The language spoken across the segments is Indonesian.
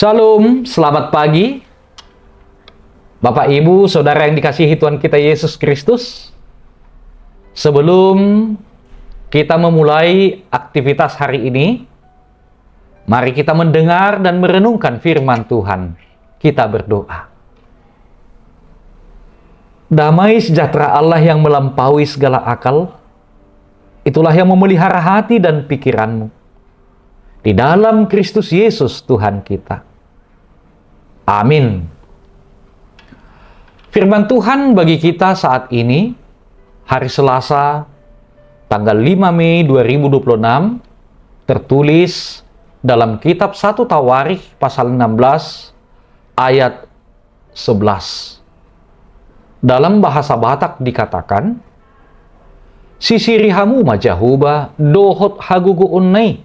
Shalom, selamat pagi. Bapak, Ibu, Saudara yang dikasihi Tuhan kita Yesus Kristus. Sebelum kita memulai aktivitas hari ini, mari kita mendengar dan merenungkan firman Tuhan. Kita berdoa. Damai sejahtera Allah yang melampaui segala akal, itulah yang memelihara hati dan pikiranmu di dalam Kristus Yesus Tuhan kita. Amin. Firman Tuhan bagi kita saat ini, hari Selasa, tanggal 5 Mei 2026, tertulis dalam kitab 1 Tawarikh pasal 16 ayat 11. Dalam bahasa Batak dikatakan, "Sisirihamu majahuba dohot hagugu unnai,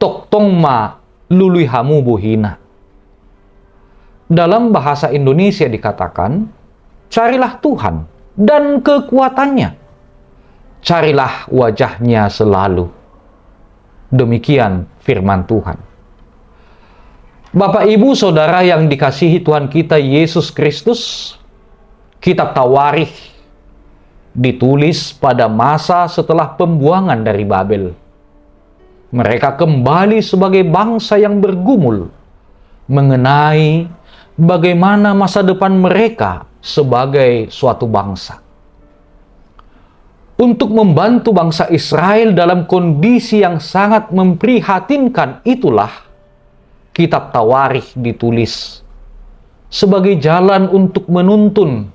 toktong ma luluihamu buhina." Dalam bahasa Indonesia dikatakan, carilah Tuhan dan kekuatannya, carilah wajahnya selalu. Demikian firman Tuhan. Bapak, Ibu, Saudara yang dikasihi Tuhan kita Yesus Kristus, kitab Tawarikh ditulis pada masa setelah pembuangan dari Babel. Mereka kembali sebagai bangsa yang bergumul mengenai bagaimana masa depan mereka sebagai suatu bangsa. Untuk membantu bangsa Israel dalam kondisi yang sangat memprihatinkan itulah kitab Tawarikh ditulis sebagai jalan untuk menuntun,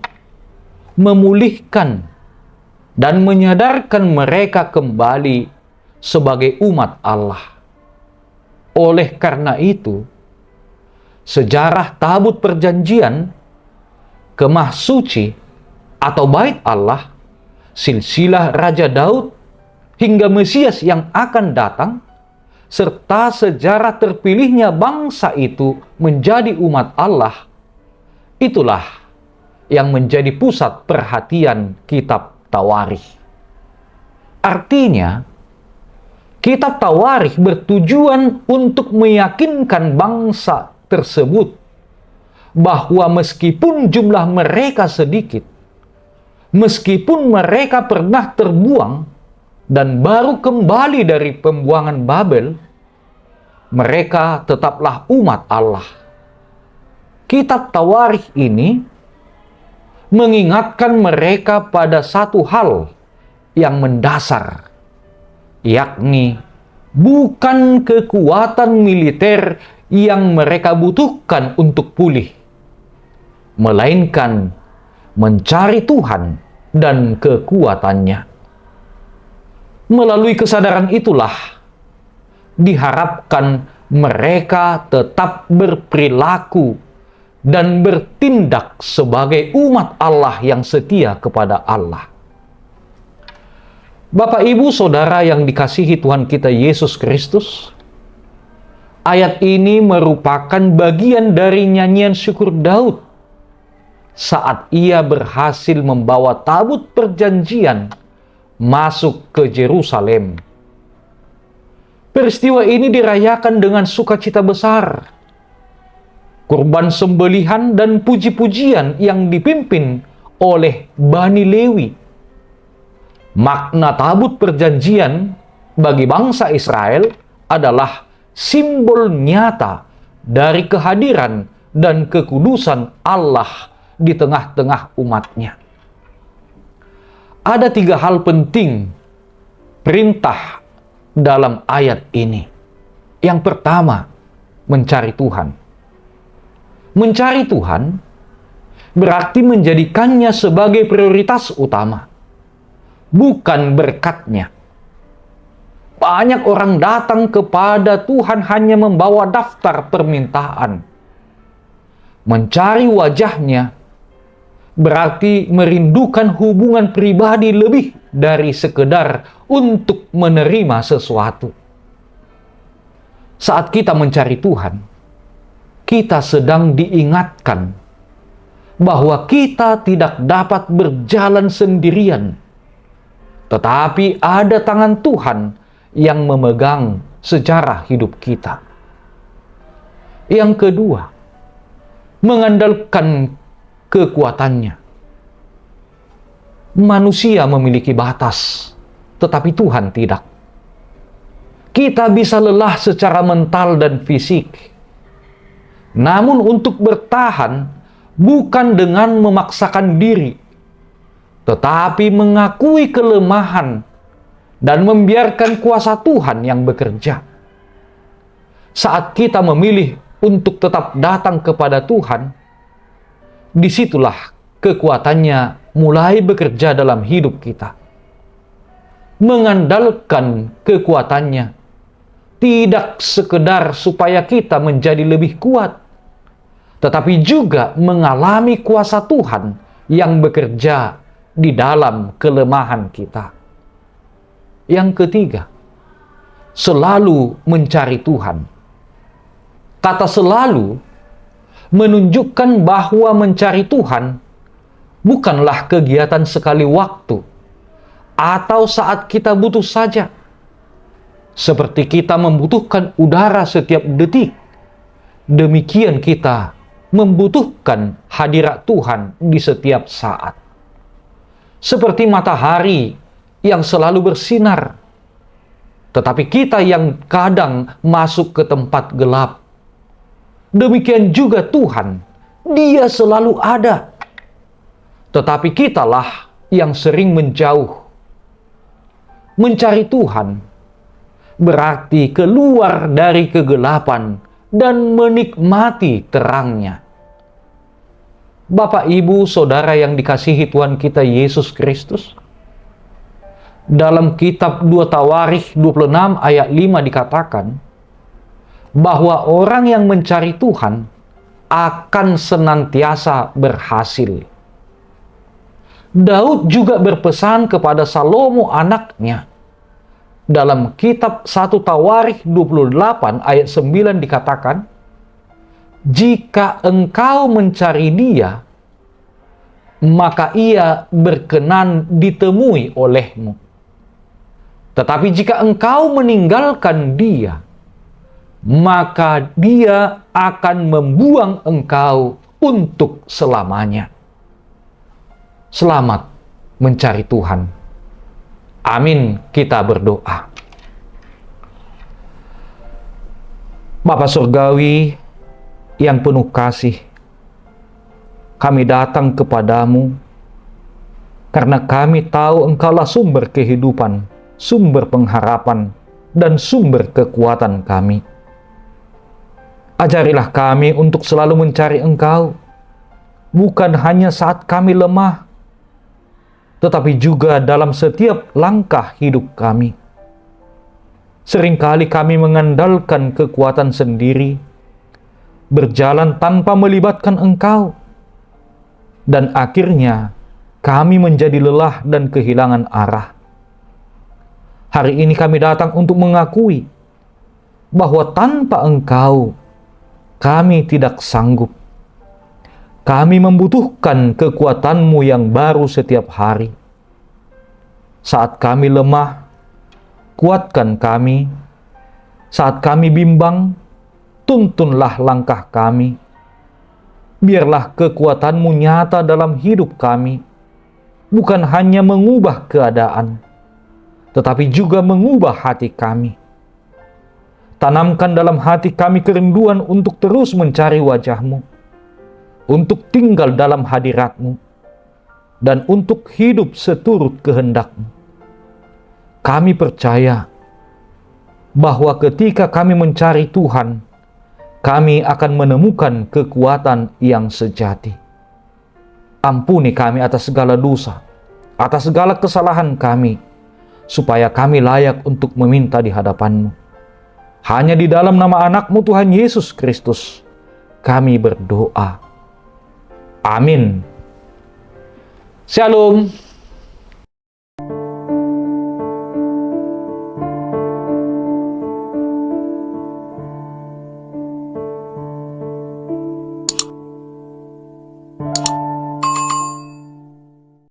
memulihkan, dan menyadarkan mereka kembali sebagai umat Allah. Oleh karena itu, sejarah tabut perjanjian, kemah suci atau bait Allah, silsilah Raja Daud, hingga Mesias yang akan datang, serta sejarah terpilihnya bangsa itu menjadi umat Allah, itulah yang menjadi pusat perhatian kitab Tawarikh. Artinya, kitab Tawarikh bertujuan untuk meyakinkan bangsa tersebut bahwa meskipun jumlah mereka sedikit, meskipun mereka pernah terbuang dan baru kembali dari pembuangan Babel, mereka tetaplah umat Allah. Kitab Tawarikh ini mengingatkan mereka pada satu hal yang mendasar, yakni bukan kekuatan militer yang mereka butuhkan untuk pulih, melainkan mencari Tuhan dan kekuatannya. Melalui kesadaran itulah diharapkan mereka tetap berperilaku dan bertindak sebagai umat Allah yang setia kepada Allah. Bapak, Ibu, Saudara yang dikasihi Tuhan kita Yesus Kristus, ayat ini merupakan bagian dari nyanyian syukur Daud saat ia berhasil membawa tabut perjanjian masuk ke Yerusalem. Peristiwa ini dirayakan dengan sukacita besar. Kurban sembelihan dan puji-pujian yang dipimpin oleh Bani Lewi. Makna tabut perjanjian bagi bangsa Israel adalah simbol nyata dari kehadiran dan kekudusan Allah di tengah-tengah umatnya. Ada 3 hal penting perintah dalam ayat ini. Yang pertama, mencari Tuhan. Mencari Tuhan berarti menjadikannya sebagai prioritas utama, bukan berkatnya. Banyak orang datang kepada Tuhan hanya membawa daftar permintaan. Mencari wajahnya berarti merindukan hubungan pribadi lebih dari sekedar untuk menerima sesuatu. Saat kita mencari Tuhan, kita sedang diingatkan bahwa kita tidak dapat berjalan sendirian, tetapi ada tangan Tuhan yang memegang sejarah hidup kita. Yang kedua, mengandalkan kekuatannya. Manusia memiliki batas, tetapi Tuhan tidak. Kita bisa lelah secara mental dan fisik. Namun untuk bertahan bukan dengan memaksakan diri, tetapi mengakui kelemahan dan membiarkan kuasa Tuhan yang bekerja. Saat kita memilih untuk tetap datang kepada Tuhan, disitulah kekuatannya mulai bekerja dalam hidup kita. Mengandalkan kekuatannya tidak sekedar supaya kita menjadi lebih kuat, tetapi juga mengalami kuasa Tuhan yang bekerja di dalam kelemahan kita. Yang ketiga, selalu mencari Tuhan. Kata selalu menunjukkan bahwa mencari Tuhan bukanlah kegiatan sekali waktu atau saat kita butuh saja. Seperti kita membutuhkan udara setiap detik, demikian kita membutuhkan hadirat Tuhan di setiap saat. Seperti matahari yang selalu bersinar, tetapi kita yang kadang masuk ke tempat gelap. Demikian juga Tuhan, Dia selalu ada, tetapi kitalah yang sering menjauh. Mencari Tuhan berarti keluar dari kegelapan dan menikmati terangnya. Bapak, Ibu, Saudara yang dikasihi Tuhan kita Yesus Kristus, dalam kitab 2 Tawarikh 26 ayat 5 dikatakan bahwa orang yang mencari Tuhan akan senantiasa berhasil. Daud juga berpesan kepada Salomo anaknya. Dalam kitab 1 Tawarikh 28 ayat 9 dikatakan, jika engkau mencari Dia, maka Ia berkenan ditemui olehmu. Tetapi jika engkau meninggalkan Dia, maka Dia akan membuang engkau untuk selamanya. Selamat mencari Tuhan. Amin, kita berdoa. Bapa Surgawi yang penuh kasih, kami datang kepadamu karena kami tahu Engkaulah sumber kehidupan, sumber pengharapan, dan sumber kekuatan kami. Ajarilah kami untuk selalu mencari Engkau, bukan hanya saat kami lemah, tetapi juga dalam setiap langkah hidup kami. Seringkali kami mengandalkan kekuatan sendiri, berjalan tanpa melibatkan Engkau, dan akhirnya kami menjadi lelah dan kehilangan arah. Hari ini kami datang untuk mengakui bahwa tanpa Engkau, kami tidak sanggup. Kami membutuhkan kekuatan-Mu yang baru setiap hari. Saat kami lemah, kuatkan kami. Saat kami bimbang, tuntunlah langkah kami. Biarlah kekuatan-Mu nyata dalam hidup kami, bukan hanya mengubah keadaan, tetapi juga mengubah hati kami. Tanamkan dalam hati kami kerinduan untuk terus mencari wajah-Mu, untuk tinggal dalam hadirat-Mu, dan untuk hidup seturut kehendak-Mu. Kami percaya bahwa ketika kami mencari Tuhan, kami akan menemukan kekuatan yang sejati. Ampuni kami atas segala dosa, atas segala kesalahan kami, supaya kami layak untuk meminta di hadapan-Mu. Hanya di dalam nama anak-Mu Tuhan Yesus Kristus, kami berdoa. Amin. Shalom.